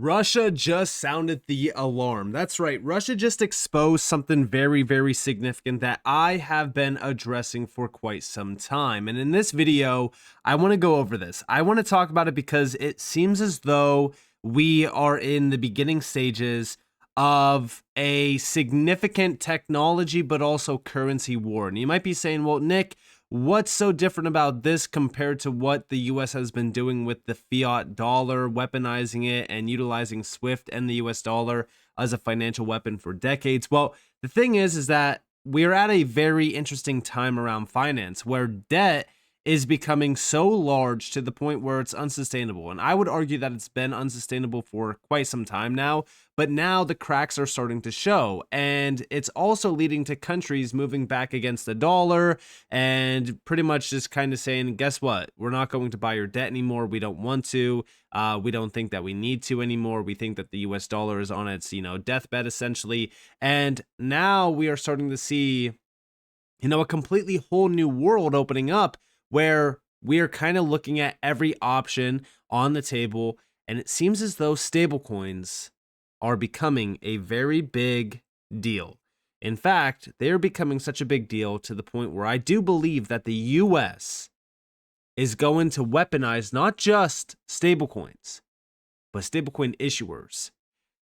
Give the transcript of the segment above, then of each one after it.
Russia just sounded the alarm. That's right. Russia just exposed something very, very significant that I have been addressing for quite some time. And in this video, I want to go over this. I want to talk about it because it seems as though we are in the beginning stages of a significant technology, but also currency war. And you might be saying, well, Nick, what's so different about this compared to what the US has been doing with the fiat dollar, weaponizing it and utilizing SWIFT and the US dollar as a financial weapon for decades? Well, the thing is that we're at a very interesting time around finance where debt is becoming so large to the point where it's unsustainable. And I would argue that it's been unsustainable for quite some time now, but now the cracks are starting to show. And it's also leading to countries moving back against the dollar and pretty much just kind of saying, guess what? We're not going to buy your debt anymore. We don't want to. We don't think that we need to anymore. We think that the US dollar is on its, deathbed essentially. And now we are starting to see, a completely whole new world opening up where we are kind of looking at every option on the table, and it seems as though stablecoins are becoming a very big deal. In fact, they're becoming such a big deal to the point where I do believe that the US is going to weaponize not just stablecoins, but stablecoin issuers.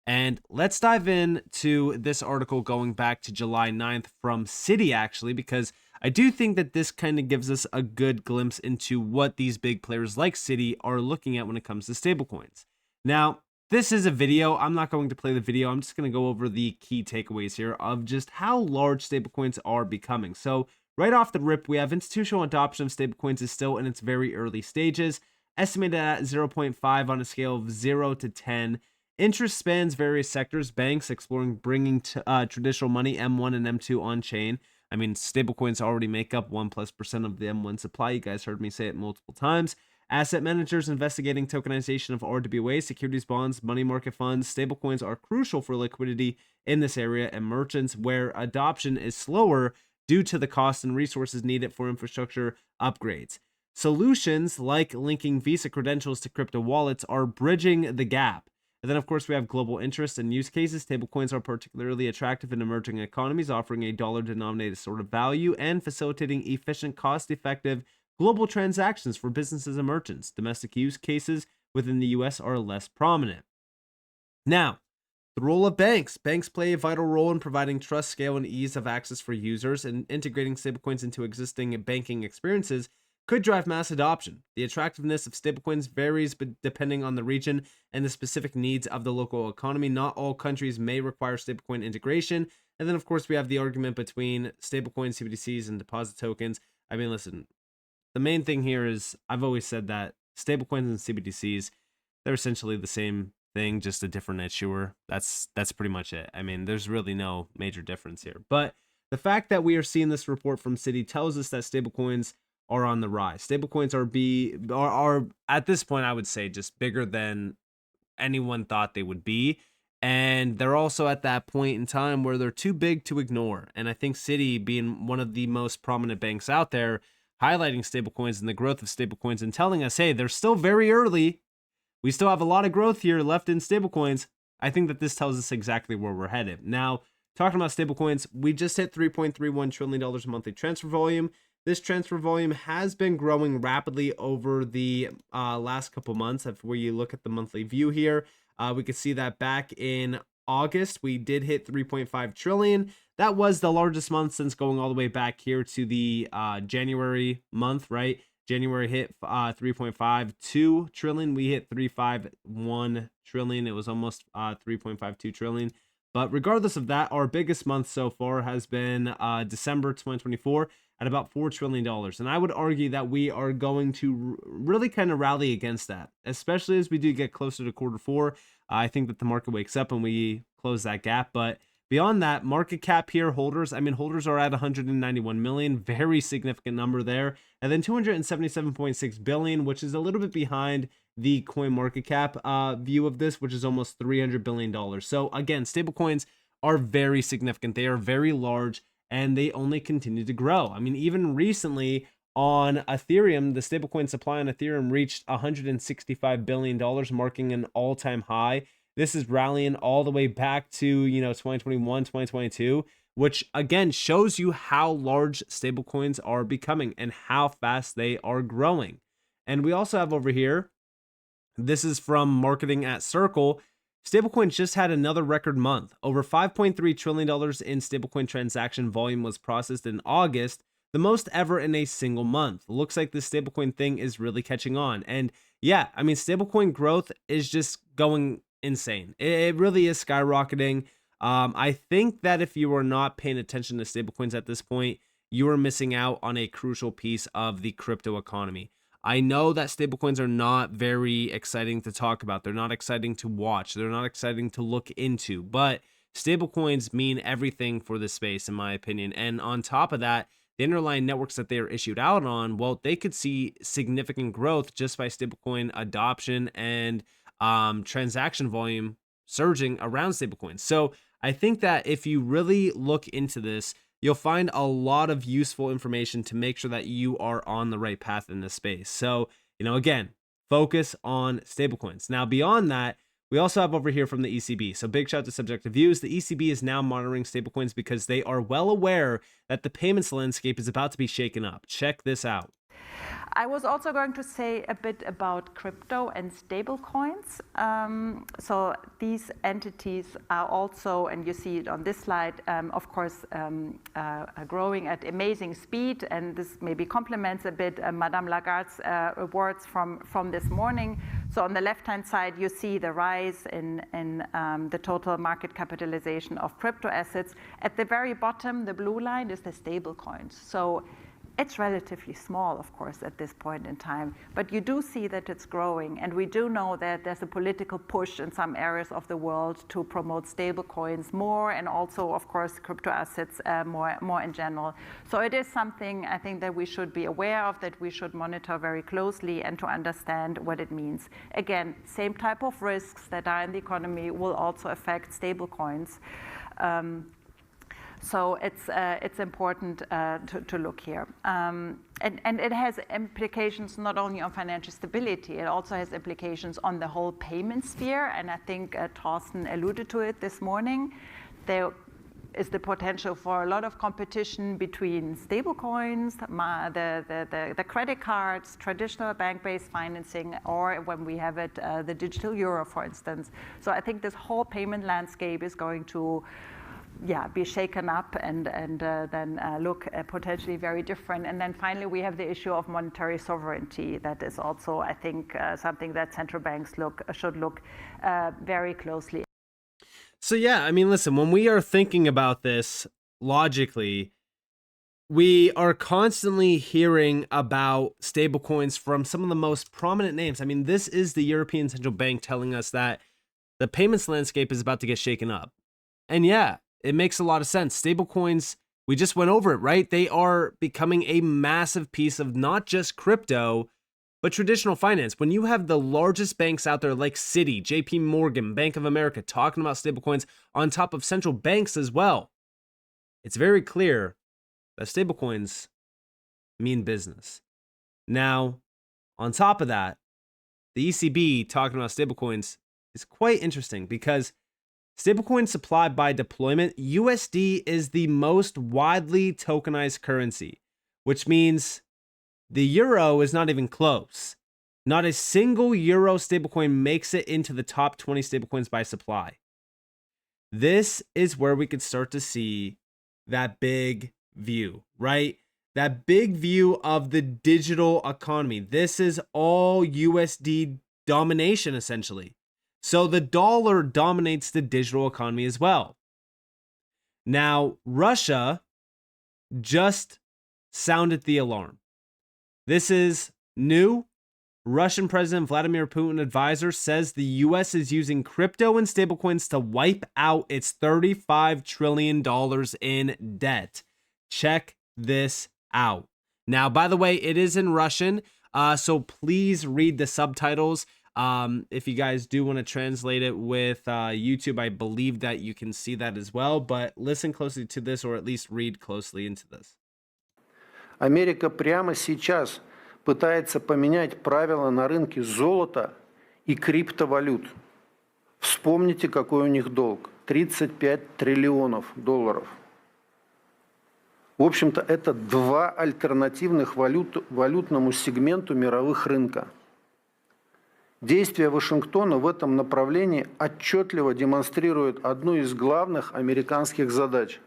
And let's dive into this article going back to July 9th from Citi, actually, because I do think that this kind of gives us a good glimpse into what these big players like Citi are looking at when it comes to stablecoins. Now, this is a video. I'm not going to play the video. I'm just going to go over the key takeaways here of just how large stablecoins are becoming. So right off the rip, we have institutional adoption of stablecoins is still in its very early stages, estimated at 0.5 on a scale of 0 to 10. Interest spans various sectors, banks exploring bringing traditional money M1 and M2 on chain. I mean, stablecoins already make up 1+% of the M1 supply. You guys heard me say it multiple times. Asset managers investigating tokenization of RWA, securities bonds, money market funds. Stablecoins are crucial for liquidity in this area, and merchants where adoption is slower due to the cost and resources needed for infrastructure upgrades. Solutions like linking Visa credentials to crypto wallets are bridging the gap. And then, of course, we have global interest and use cases. Stablecoins are particularly attractive in emerging economies, offering a dollar-denominated sort of value and facilitating efficient, cost-effective global transactions for businesses and merchants. Domestic use cases within the U.S. are less prominent. Now, the role of banks. Banks play a vital role in providing trust, scale, and ease of access for users, and integrating stablecoins into existing banking experiences could drive mass adoption. The attractiveness of stablecoins varies depending on the region and the specific needs of the local economy. Not all countries may require stablecoin integration. And then, of course, we have the argument between stablecoins, CBDCs, and deposit tokens. I mean, listen, the main thing here is I've always said that stablecoins and CBDCs, they're essentially the same thing, just a different issuer. That's pretty much it. I mean, there's really no major difference here. But the fact that we are seeing this report from Citi tells us that stablecoins are on the rise. Stablecoins are at this point, I would say, just bigger than anyone thought they would be. And they're also at that point in time where they're too big to ignore. And I think Citi, being one of the most prominent banks out there, highlighting stablecoins and the growth of stablecoins and telling us, hey, they're still very early. We still have a lot of growth here left in stablecoins. I think that this tells us exactly where we're headed. Now, talking about stablecoins, we just hit $3.31 trillion in monthly transfer volume. This transfer volume has been growing rapidly over the last couple months. If we look at the monthly view here, we could see that back in August, we did hit 3.5 trillion. That was the largest month since going all the way back here to the January month, right? January hit 3.52 trillion. We hit 3.51 trillion. It was almost 3.52 trillion. But regardless of that, our biggest month so far has been December 2024 at about $4 trillion. And I would argue that we are going to really kind of rally against that, especially as we do get closer to quarter four. I think that the market wakes up and we close that gap. But beyond that, market cap here, holders are at 191 million, very significant number there. And then 277.6 billion, which is a little bit behind the coin market cap view of this, which is almost $300 billion. So again, stablecoins are very significant. They are very large and they only continue to grow. I mean, even recently on Ethereum, the stablecoin supply on Ethereum reached $165 billion, marking an all-time high. This is rallying all the way back to, 2021, 2022, which again shows you how large stablecoins are becoming and how fast they are growing. And we also have over here, this is from Marketing at Circle. Stablecoins just had another record month. Over $5.3 trillion in stablecoin transaction volume was processed in August, the most ever in a single month. Looks like this stablecoin thing is really catching on. And yeah, I mean, stablecoin growth is just going insane. It really is skyrocketing. I think that if you are not paying attention to stablecoins at this point, you are missing out on a crucial piece of the crypto economy. I know that stablecoins are not very exciting to talk about. They're not exciting to watch. They're not exciting to look into, but stablecoins mean everything for this space, in my opinion. And on top of that, the underlying networks that they are issued out on, well, they could see significant growth just by stablecoin adoption and transaction volume surging around stablecoins. So I think that if you really look into this, you'll find a lot of useful information to make sure that you are on the right path in this space. So, again, focus on stablecoins. Now, beyond that, we also have over here from the ECB. So big shout out to Subjective Views. The ECB is now monitoring stablecoins because they are well aware that the payments landscape is about to be shaken up. Check this out. I was also going to say a bit about crypto and stablecoins. So these entities are also, and you see it on this slide, of course, growing at amazing speed. And this maybe complements a bit Madame Lagarde's words from this morning. So on the left-hand side, you see the rise in the total market capitalization of crypto assets. At the very bottom, the blue line is the stablecoins. So it's relatively small, of course, at this point in time, but you do see that it's growing, and we do know that there's a political push in some areas of the world to promote stablecoins more, and also, of course, crypto assets more in general. So it is something I think that we should be aware of, that we should monitor very closely, and to understand what it means. Again, same type of risks that are in the economy will also affect stablecoins. So it's important to look here. And it has implications not only on financial stability, it also has implications on the whole payment sphere. And I think Thorsten alluded to it this morning. There is the potential for a lot of competition between stablecoins, the credit cards, traditional bank-based financing, or when we have it, the digital euro, for instance. So I think this whole payment landscape is going to be shaken up and then look potentially very different. And then finally, we have the issue of monetary sovereignty. That is also, I think, something that central banks should look very closely. So yeah, I mean, listen, when we are thinking about this logically, we are constantly hearing about stablecoins from some of the most prominent names. I mean, this is the European Central Bank telling us that the payments landscape is about to get shaken up. And yeah, it makes a lot of sense. Stablecoins, we just went over it, right? They are becoming a massive piece of not just crypto, but traditional finance. When you have the largest banks out there like Citi, JP Morgan, Bank of America talking about stablecoins on top of central banks as well, it's very clear that stablecoins mean business. Now, on top of that, the ECB talking about stablecoins is quite interesting because stablecoin supply by deployment, USD is the most widely tokenized currency, which means the euro is not even close. Not a single euro stablecoin makes it into the top 20 stablecoins by supply. This is where we could start to see that big view, right? That big view of the digital economy. This is all USD domination, essentially. So the dollar dominates the digital economy as well. Now, Russia just sounded the alarm. This is new. Russian President Vladimir Putin advisor says the US is using crypto and stablecoins to wipe out its $35 trillion in debt. Check this out. Now, by the way, it is in Russian, so please read the subtitles. If you guys do want to translate it with YouTube, I believe that you can see that as well, but listen closely to this, or at least read closely into this. Америка прямо сейчас пытается поменять правила на рынке золота и криптовалют. Вспомните, какой у них долг. 35 триллионов долларов. В общем-то, это два альтернативных валютному сегменту мировых рынка. Действия Вашингтона в этом направлении отчетливо демонстрируют одну из главных американских задач.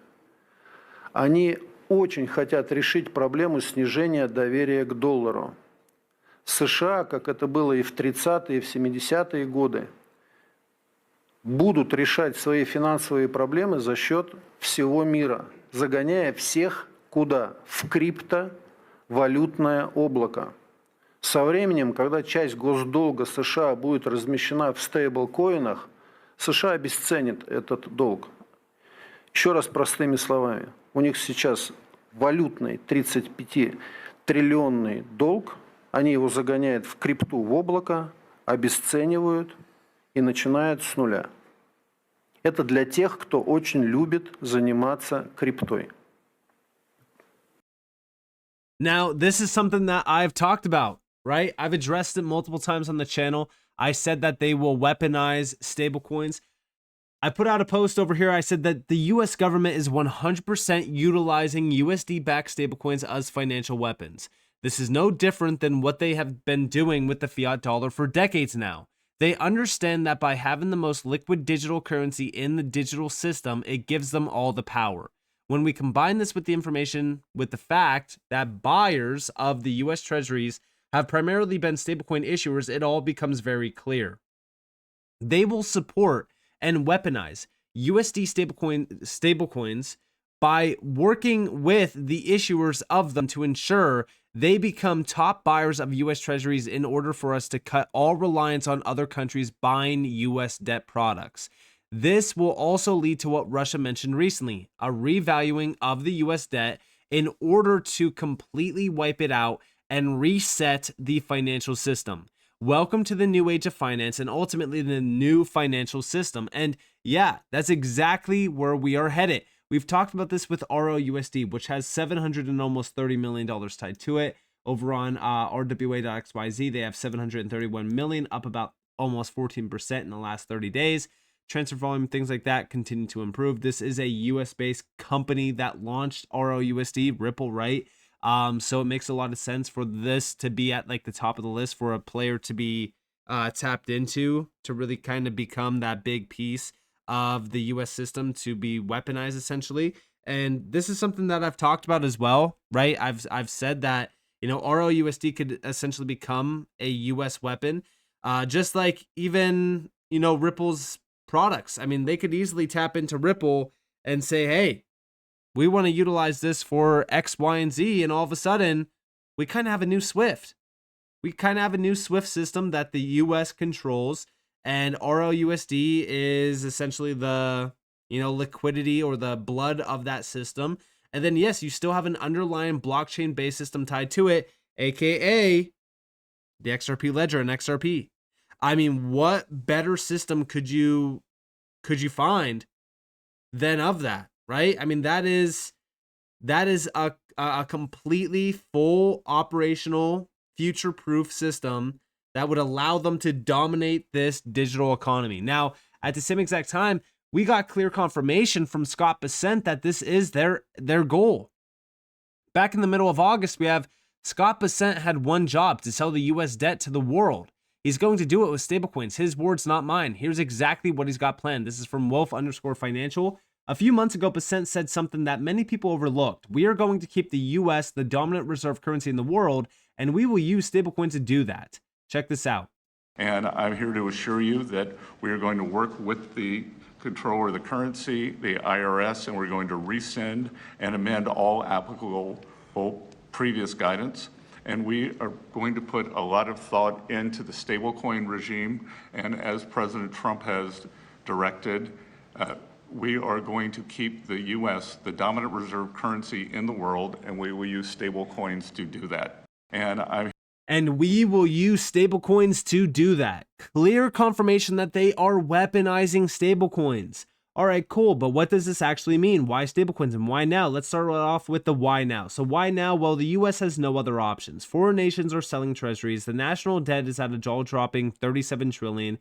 Они очень хотят решить проблему снижения доверия к доллару. США, как это было и в 30-е, и в 70-е годы, будут решать свои финансовые проблемы за счет всего мира, загоняя всех куда? В криптовалютное облако. Со временем, когда часть госдолга США будет размещена в стейблкоинах, США обесценит этот долг. Еще раз простыми словами, у них сейчас валютный 35-триллионный долг, они его загоняют в крипту, в облако, обесценивают и начинают с нуля. Это для тех, кто очень любит заниматься криптой. Now, this is something that I've talked about, right? I've addressed it multiple times on the channel. I said that they will weaponize stablecoins. I put out a post over here. I said that the US government is 100% utilizing USD-backed stablecoins as financial weapons. This is no different than what they have been doing with the fiat dollar for decades now. They understand that by having the most liquid digital currency in the digital system, it gives them all the power. When we combine this with the information with the fact that buyers of the US treasuries have primarily been stablecoin issuers, it all becomes very clear. They will support and weaponize USD stablecoins by working with the issuers of them to ensure they become top buyers of US treasuries in order for us to cut all reliance on other countries buying US debt products. This will also lead to what Russia mentioned recently, a revaluing of the US debt in order to completely wipe it out and reset the financial system. Welcome to the new age of finance and ultimately the new financial system. And yeah, that's exactly where we are headed. We've talked about this with RLUSD, which has $700 and almost $30 million tied to it. Over on RWA.xyz, they have 731 million, up about almost 14% in the last 30 days. Transfer volume, things like that continue to improve. This is a US-based company that launched RLUSD, Ripple, right? So it makes a lot of sense for this to be at like the top of the list for a player to be tapped into to really kind of become that big piece of the US system to be weaponized essentially. And this is something that I've talked about as well, right? I've said that, you know, RLUSD could essentially become a US weapon, just like even, you know, Ripple's products. I mean, they could easily tap into Ripple and say, hey, we want to utilize this for X, Y, and Z. And all of a sudden, we kind of have a new SWIFT. We kind of have a new SWIFT system that the US controls. And RLUSD is essentially the, you know, liquidity or the blood of that system. And then, yes, you still have an underlying blockchain-based system tied to it, aka the XRP ledger and XRP. I mean, what better system could you find than of that, right? I mean, that is a completely full operational future-proof system that would allow them to dominate this digital economy. Now, at the same exact time, we got clear confirmation from Scott Bessent that this is their goal. Back in the middle of August, we have Scott Bessent had one job: to sell the US debt to the world. He's going to do it with stablecoins. His words, not mine. Here's exactly what he's got planned. This is from Wolf_Financial. A few months ago, Bessent said something that many people overlooked. We are going to keep the US the dominant reserve currency in the world, and we will use stablecoins to do that. Check this out. And I'm here to assure you that we are going to work with the controller of the currency, the IRS, and we're going to rescind and amend all applicable previous guidance. And we are going to put a lot of thought into the stablecoin regime. And as President Trump has directed, we are going to keep the US the dominant reserve currency in the world, and we will use stablecoins to do that. And we will use stablecoins to do that. Clear confirmation that they are weaponizing stablecoins. All right, cool, but what does this actually mean? Why stablecoins and why now? Let's start off with the why now. So why now? Well, the US has no other options. Foreign nations are selling treasuries. The national debt is at a jaw-dropping $37 trillion.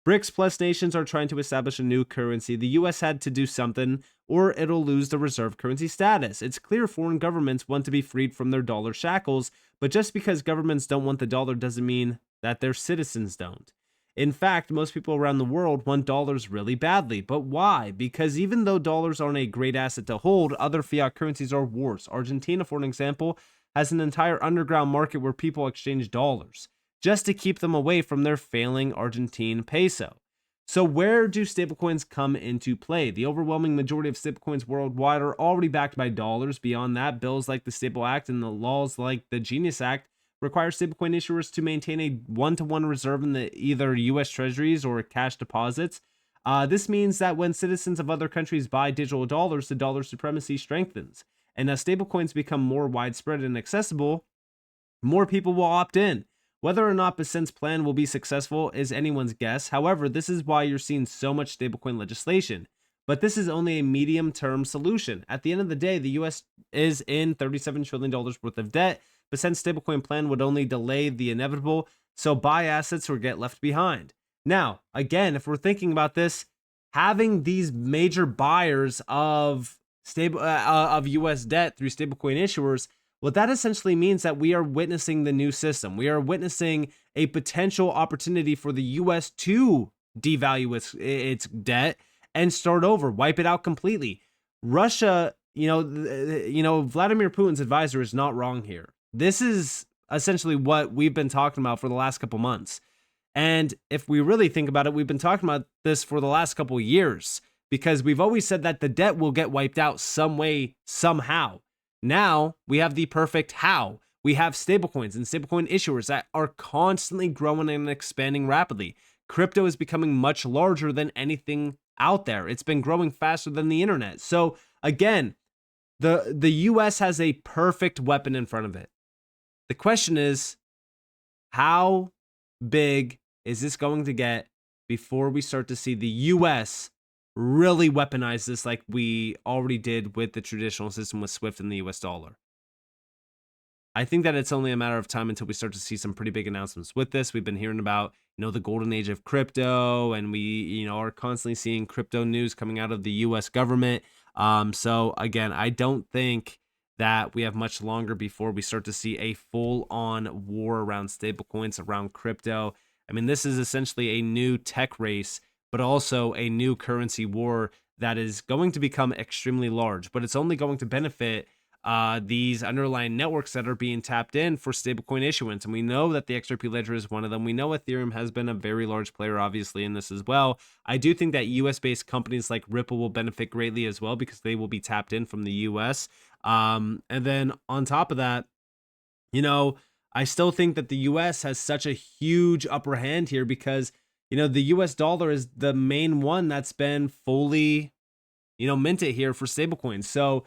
BRICS plus nations are trying to establish a new currency. The US had to do something, or it'll lose the reserve currency status. It's clear foreign governments want to be freed from their dollar shackles, but just because governments don't want the dollar doesn't mean that their citizens don't. In fact, most people around the world want dollars really badly. But why? Because even though dollars aren't a great asset to hold, other fiat currencies are worse. Argentina, for an example, has an entire underground market where people exchange dollars just to keep them away from their failing Argentine peso. So where do stablecoins come into play? The overwhelming majority of stablecoins worldwide are already backed by dollars. Beyond that, bills like the Stable Act and the laws like the Genius Act require stablecoin issuers to maintain a one-to-one reserve in the either U.S. Treasuries or cash deposits. This means that when citizens of other countries buy digital dollars, the dollar supremacy strengthens. And as stablecoins become more widespread and accessible, more people will opt in. Whether or not DCENT's plan will be successful is anyone's guess. However, this is why you're seeing so much stablecoin legislation. But this is only a medium-term solution. At the end of the day, the U.S. is in $37 trillion worth of debt. DCENT's stablecoin plan would only delay the inevitable, so buy assets or get left behind. Now, again, if we're thinking about this, having these major buyers of U.S. debt through stablecoin issuers, well, that essentially means that we are witnessing the new system. We are witnessing a potential opportunity for the U.S. to devalue its debt and start over, wipe it out completely. Russia, Vladimir Putin's advisor is not wrong here. This is essentially what we've been talking about for the last couple months. And if we really think about it, we've been talking about this for the last couple of years because we've always said that the debt will get wiped out some way, somehow. Now we have the perfect how. We have stablecoins and stablecoin issuers that are constantly growing and expanding rapidly. Crypto is becoming much larger than anything out there. It's been growing faster than the internet. So again, the US has a perfect weapon in front of it. The question is, how big is this going to get before we start to see the US really weaponize this like we already did with the traditional system with SWIFT and the US dollar? I think that it's only a matter of time until we start to see some pretty big announcements with this. We've been hearing about, the golden age of crypto, and we, are constantly seeing crypto news coming out of the US government. So again, I don't think that we have much longer before we start to see a full-on war around stablecoins, around crypto. I mean, this is essentially a new tech race, but also a new currency war that is going to become extremely large, but it's only going to benefit these underlying networks that are being tapped in for stablecoin issuance. And we know that the XRP ledger is one of them. We know Ethereum has been a very large player, obviously, in this as well. I do think that US-based companies like Ripple will benefit greatly as well because they will be tapped in from the US. And then on top of that, I still think that the US has such a huge upper hand here because, the US dollar is the main one that's been fully, minted here for stablecoins. So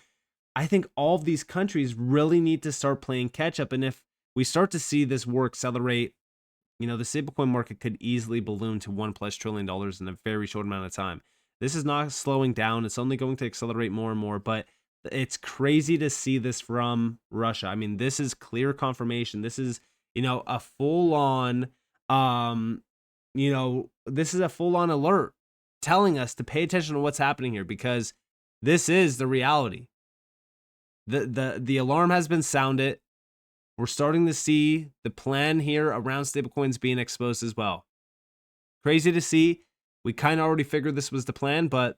I think all of these countries really need to start playing catch up. And if we start to see this war accelerate, the stablecoin market could easily balloon to $1+ trillion in a very short amount of time. This is not slowing down. It's only going to accelerate more and more, but it's crazy to see this from Russia. I mean, this is clear confirmation. This is, a full-on, this is a full-on alert telling us to pay attention to what's happening here because this is the reality. The alarm has been sounded. We're starting to see the plan here around stablecoins being exposed as well. Crazy to see. We kind of already figured this was the plan, but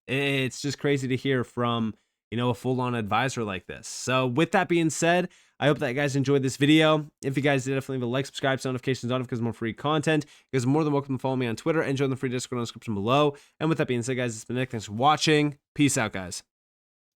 it's just crazy to hear from, a full-on advisor like this. So with that being said, I hope that you guys enjoyed this video. If you guys did, definitely leave a like, subscribe, so notifications on because more free content. You guys are more than welcome to follow me on Twitter and join the free Discord in the description below. And with that being said, guys, it's been Nick. Thanks for watching. Peace out, guys.